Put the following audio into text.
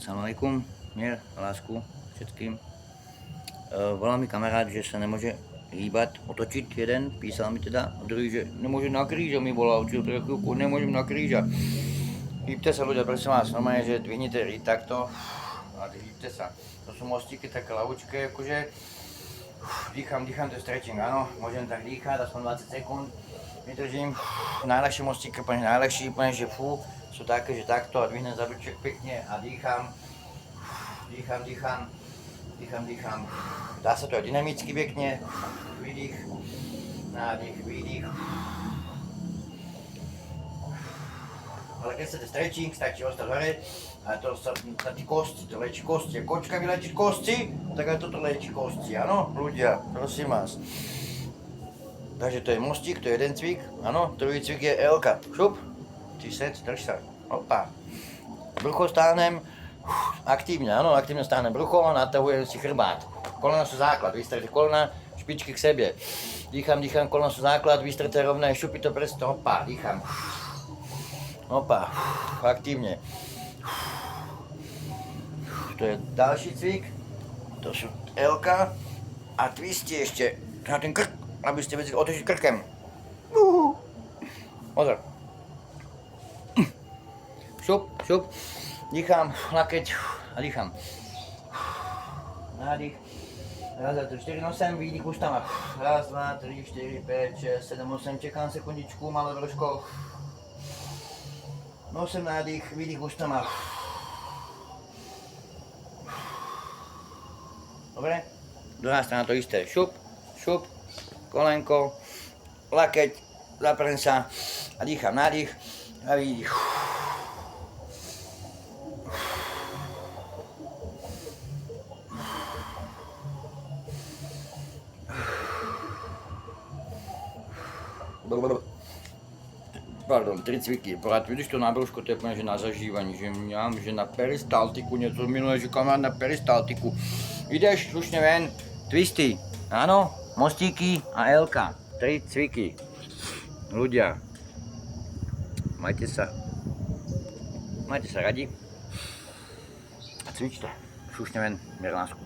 Assalamualaikum, mier, lásku všetkým. Volal mi kamarád, že sa nemôže hýbať, otočiť jeden, písal mi teda, a druhý, že nemôže na kríža, mi volal, čiže pre chvíľku nemôžem na kríža. Hýbte sa ľudia, prosím vás, normálne, že dvihnite takto a hýbte sa. To sú mostíky, také lavučké, akože dýcham, to je stretching, áno, môžem tak dýchať, aspoň 20 sekúnd, vydržím, najľahšie mostíky, úplne najľahšie, úplne, že fú, sú také, že takto a dvihnem zabrček pekne a dýcham. Dá sa to aj dynamicky pekne, výdych, nádych, výdych. Ale keď chcete stretching, stačí ostať hore a to sa na tí kosti, to lieči kosti. A kočka vylečiť kosti, tak aj toto lieči kosti, áno, ľudia, prosím vás. Takže to je mostík, to je jeden cvik, áno, druhý cvik je L-ka, šup, set, drž sa, opa. Brucho stáhnem, aktívne, áno, aktívne stáhnem brucho, natahujem si chrbát. Kolena sú základ, vystrete kolena, špičky k sebe. Dýcham, kolena sú základ, vystrete rovné, šupy to presto, opa, dýcham. Opa, aktívne. To je ďalší cvik, to sú L-ka a twisti ešte na ten krk, aby ste vedeli otočiť krkem. Pozor. Šup, dýcham, lakeť a dýcham. Nádych. Raz, 2, 3, 4, 8, výdych ústama. Raz, 2, 3, 4, 5, 6, 7, 8, čekám sekundičku, malé brúško. Nosem nádych, výdych ústama. Dobre? Druhá strana to isté. Šup, kolenko, lakeť, zaprem sa a dýcham, nádych a výdych. Pardon, 3 cviky, pořád vidíš to na brúško, to je úplne, že na zažívanie, že mňam, že na peristaltiku, niečo minulé, že kamarát na peristaltiku. Ideš slušne ven, twisty, áno, mostíky a L-ka, 3 cviky. Ľudia, majte sa radi a cvičte, slušne ven, mier, lásku.